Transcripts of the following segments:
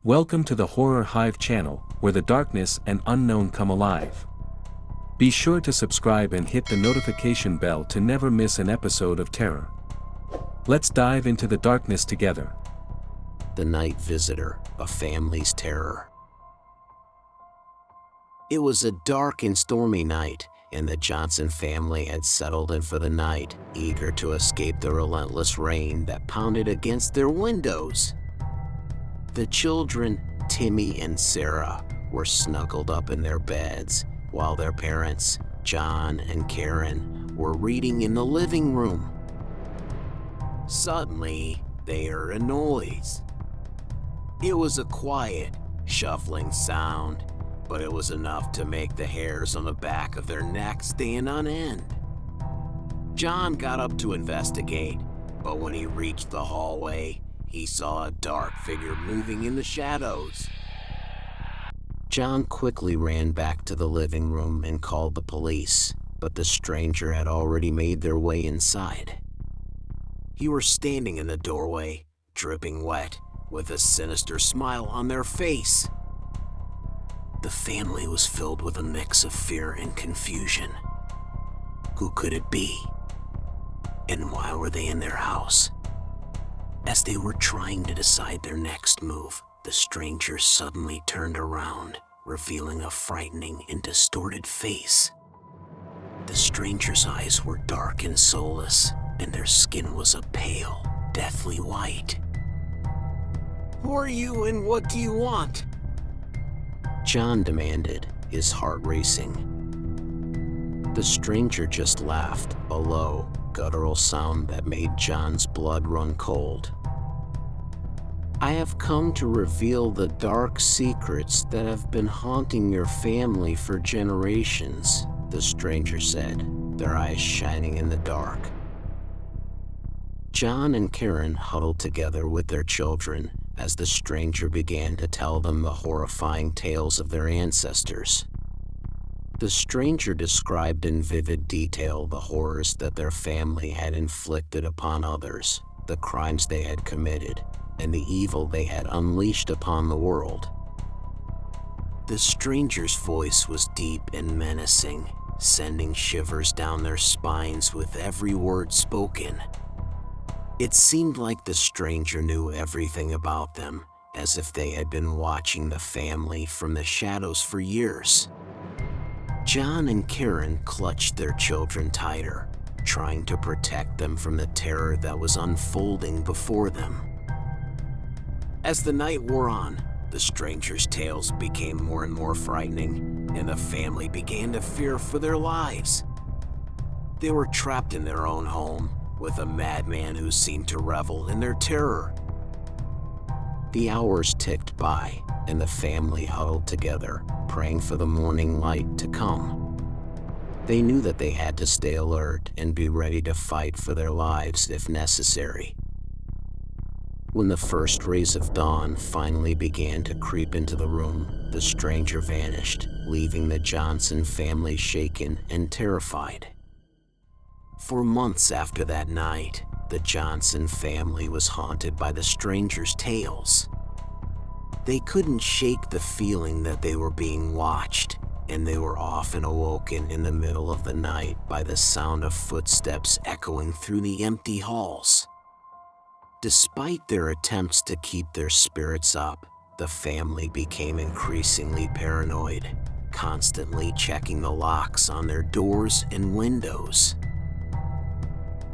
Welcome to the Horror Hive channel, where the darkness and unknown come alive. Be sure to subscribe and hit the notification bell to never miss an episode of terror. Let's dive into the darkness together. The Night Visitor, a Family's Terror. It was a dark and stormy night, and the Johnson family had settled in for the night, eager to escape the relentless rain that pounded against their windows. The children, Timmy and Sarah, were snuggled up in their beds, while their parents, John and Karen, were reading in the living room. Suddenly, they heard a noise. It was a quiet, shuffling sound, but it was enough to make the hairs on the back of their necks stand on end. John got up to investigate, but when he reached the hallway, he saw a dark figure moving in the shadows. John quickly ran back to the living room and called the police, but the stranger had already made their way inside. He was standing in the doorway, dripping wet, with a sinister smile on their face. The family was filled with a mix of fear and confusion. Who could it be? And why were they in their house? As they were trying to decide their next move, the stranger suddenly turned around, revealing a frightening and distorted face. The stranger's eyes were dark and soulless, and their skin was a pale, deathly white. "Who are you and what do you want?" John demanded, his heart racing. The stranger just laughed, a low, guttural sound that made John's blood run cold. "I have come to reveal the dark secrets that have been haunting your family for generations," the stranger said, their eyes shining in the dark. John and Karen huddled together with their children as the stranger began to tell them the horrifying tales of their ancestors. The stranger described in vivid detail the horrors that their family had inflicted upon others, the crimes they had committed, and the evil they had unleashed upon the world. The stranger's voice was deep and menacing, sending shivers down their spines with every word spoken. It seemed like the stranger knew everything about them, as if they had been watching the family from the shadows for years. John and Karen clutched their children tighter, trying to protect them from the terror that was unfolding before them. As the night wore on, the stranger's tales became more and more frightening, and the family began to fear for their lives. They were trapped in their own home, with a madman who seemed to revel in their terror. The hours ticked by, and the family huddled together, praying for the morning light to come. They knew that they had to stay alert and be ready to fight for their lives if necessary. When the first rays of dawn finally began to creep into the room, the stranger vanished, leaving the Johnson family shaken and terrified. For months after that night, the Johnson family was haunted by the stranger's tales. They couldn't shake the feeling that they were being watched, and they were often awoken in the middle of the night by the sound of footsteps echoing through the empty halls. Despite their attempts to keep their spirits up, the family became increasingly paranoid, constantly checking the locks on their doors and windows.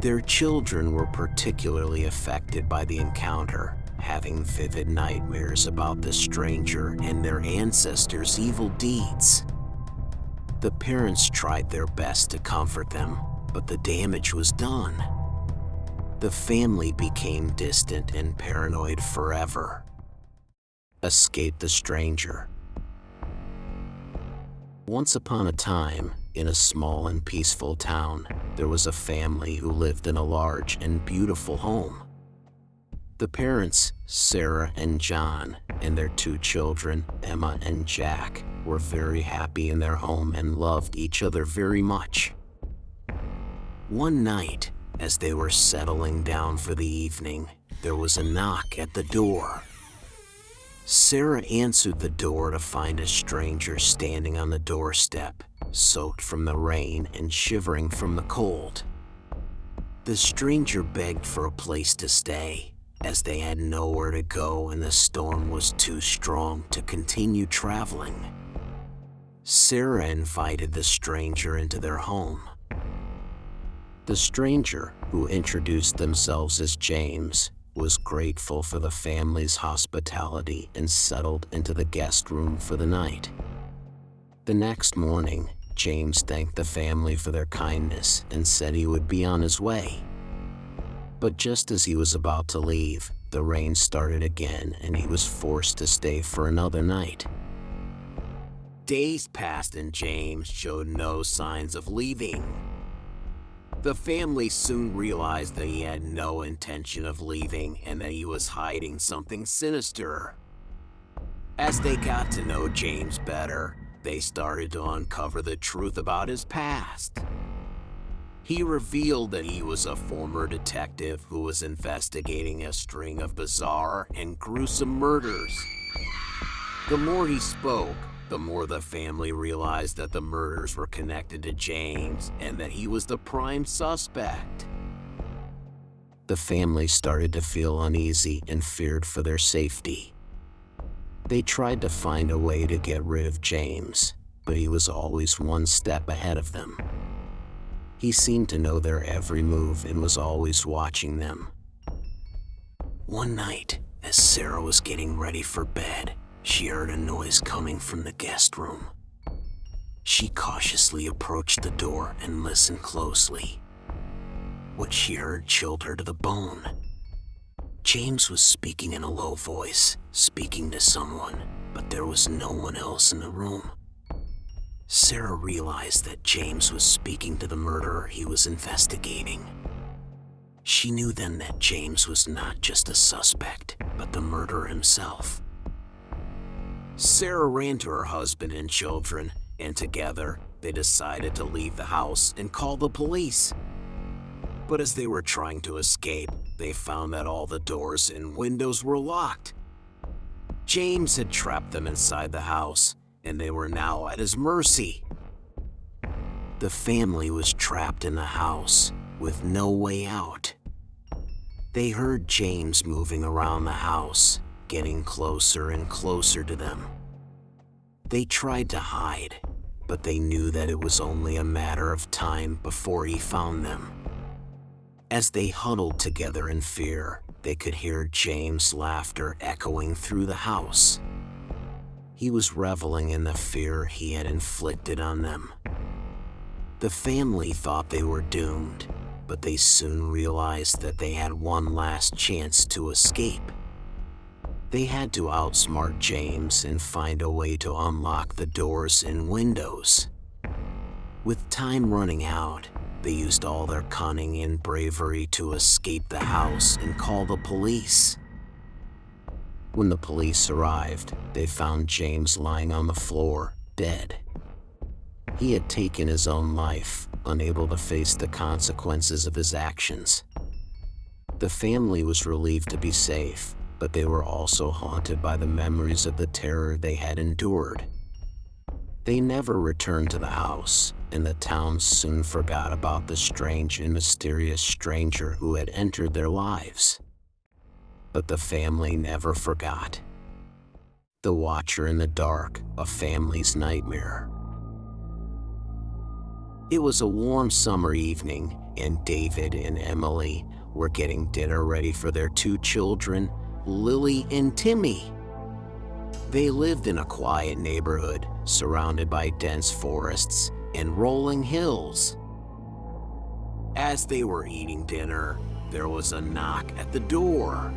Their children were particularly affected by the encounter, having vivid nightmares about the stranger and their ancestors' evil deeds. The parents tried their best to comfort them, but the damage was done. The family became distant and paranoid forever. Escape the stranger. Once upon a time, in a small and peaceful town, there was a family who lived in a large and beautiful home. The parents, Sarah and John, and their two children, Emma and Jack, were very happy in their home and loved each other very much. One night, as they were settling down for the evening, there was a knock at the door. Sarah answered the door to find a stranger standing on the doorstep, soaked from the rain and shivering from the cold. The stranger begged for a place to stay, as they had nowhere to go and the storm was too strong to continue traveling. Sarah invited the stranger into their home. The stranger, who introduced themselves as James, was grateful for the family's hospitality and settled into the guest room for the night. The next morning, James thanked the family for their kindness and said he would be on his way. But just as he was about to leave, the rain started again and he was forced to stay for another night. Days passed and James showed no signs of leaving. The family soon realized that he had no intention of leaving and that he was hiding something sinister. As they got to know James better, they started to uncover the truth about his past. He revealed that he was a former detective who was investigating a string of bizarre and gruesome murders. The more he spoke, the more the family realized that the murders were connected to James and that he was the prime suspect. The family started to feel uneasy and feared for their safety. They tried to find a way to get rid of James, but he was always one step ahead of them. He seemed to know their every move and was always watching them. One night, as Sarah was getting ready for bed, she heard a noise coming from the guest room. She cautiously approached the door and listened closely. What she heard chilled her to the bone. James was speaking in a low voice, speaking to someone, but there was no one else in the room. Sarah realized that James was speaking to the murderer he was investigating. She knew then that James was not just a suspect, but the murderer himself. Sarah ran to her husband and children, and together they decided to leave the house and call the police. But as they were trying to escape, they found that all the doors and windows were locked. James had trapped them inside the house, and they were now at his mercy. The family was trapped in the house with no way out. They heard James moving around the house, getting closer and closer to them. They tried to hide, but they knew that it was only a matter of time before he found them. As they huddled together in fear, they could hear James' laughter echoing through the house. He was reveling in the fear he had inflicted on them. The family thought they were doomed, but they soon realized that they had one last chance to escape. They had to outsmart James and find a way to unlock the doors and windows. With time running out, they used all their cunning and bravery to escape the house and call the police. When the police arrived, they found James lying on the floor, dead. He had taken his own life, unable to face the consequences of his actions. The family was relieved to be safe, but they were also haunted by the memories of the terror they had endured. They never returned to the house, and the town soon forgot about the strange and mysterious stranger who had entered their lives. But the family never forgot. The Watcher in the Dark, a family's nightmare. It was a warm summer evening, and David and Emily were getting dinner ready for their two children, Lily and Timmy. They lived in a quiet neighborhood surrounded by dense forests and rolling hills. As they were eating dinner, there was a knock at the door.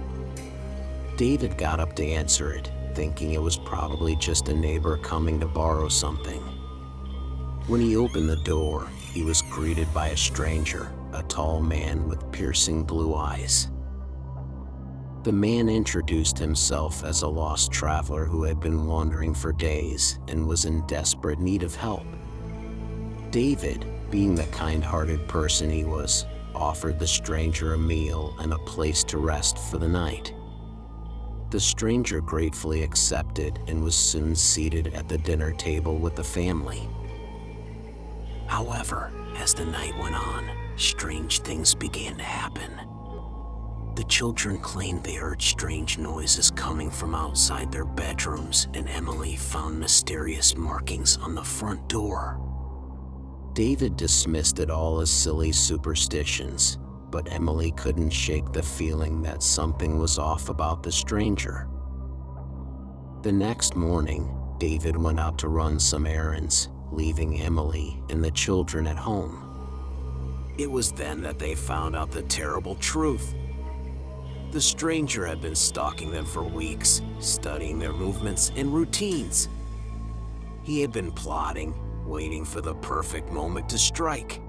David got up to answer it, thinking it was probably just a neighbor coming to borrow something. When he opened the door, he was greeted by a stranger, a tall man with piercing blue eyes. The man introduced himself as a lost traveler who had been wandering for days and was in desperate need of help. David, being the kind-hearted person he was, offered the stranger a meal and a place to rest for the night. The stranger gratefully accepted and was soon seated at the dinner table with the family. However, as the night went on, strange things began to happen. The children claimed they heard strange noises coming from outside their bedrooms, and Emily found mysterious markings on the front door. David dismissed it all as silly superstitions, but Emily couldn't shake the feeling that something was off about the stranger. The next morning, David went out to run some errands, leaving Emily and the children at home. It was then that they found out the terrible truth. The stranger had been stalking them for weeks, studying their movements and routines. He had been plotting, waiting for the perfect moment to strike.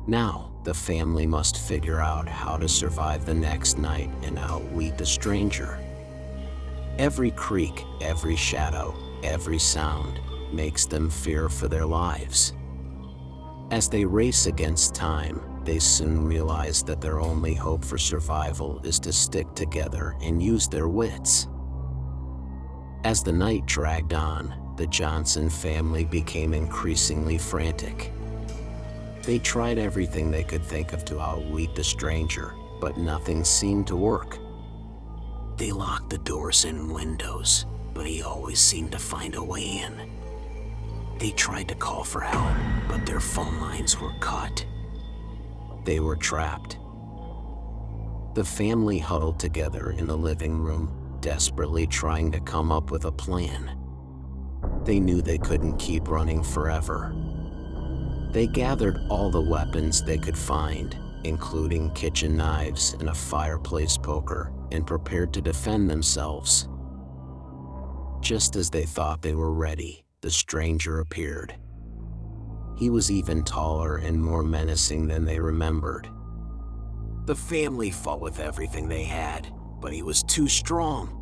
Now, the family must figure out how to survive the next night and outwit the stranger. Every creak, every shadow, every sound makes them fear for their lives. As they race against time, they soon realize that their only hope for survival is to stick together and use their wits. As the night dragged on, the Johnson family became increasingly frantic. They tried everything they could think of to outwit the stranger, but nothing seemed to work. They locked the doors and windows, but he always seemed to find a way in. They tried to call for help, but their phone lines were cut. They were trapped. The family huddled together in the living room, desperately trying to come up with a plan. They knew they couldn't keep running forever. They gathered all the weapons they could find, including kitchen knives and a fireplace poker, and prepared to defend themselves. Just as they thought they were ready, the stranger appeared. He was even taller and more menacing than they remembered. The family fought with everything they had, but he was too strong.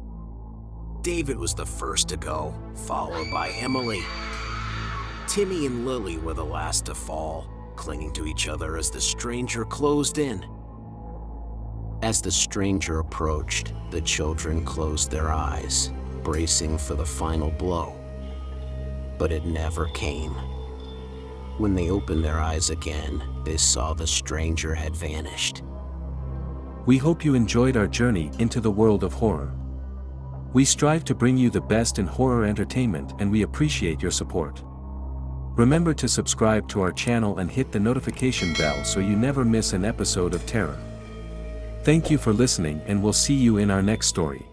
David was the first to go, followed by Emily. Timmy and Lily were the last to fall, clinging to each other as the stranger closed in. As the stranger approached, the children closed their eyes, bracing for the final blow. But it never came. When they opened their eyes again, they saw the stranger had vanished. We hope you enjoyed our journey into the world of horror. We strive to bring you the best in horror entertainment, and we appreciate your support. Remember to subscribe to our channel and hit the notification bell so you never miss an episode of terror. Thank you for listening, and we'll see you in our next story.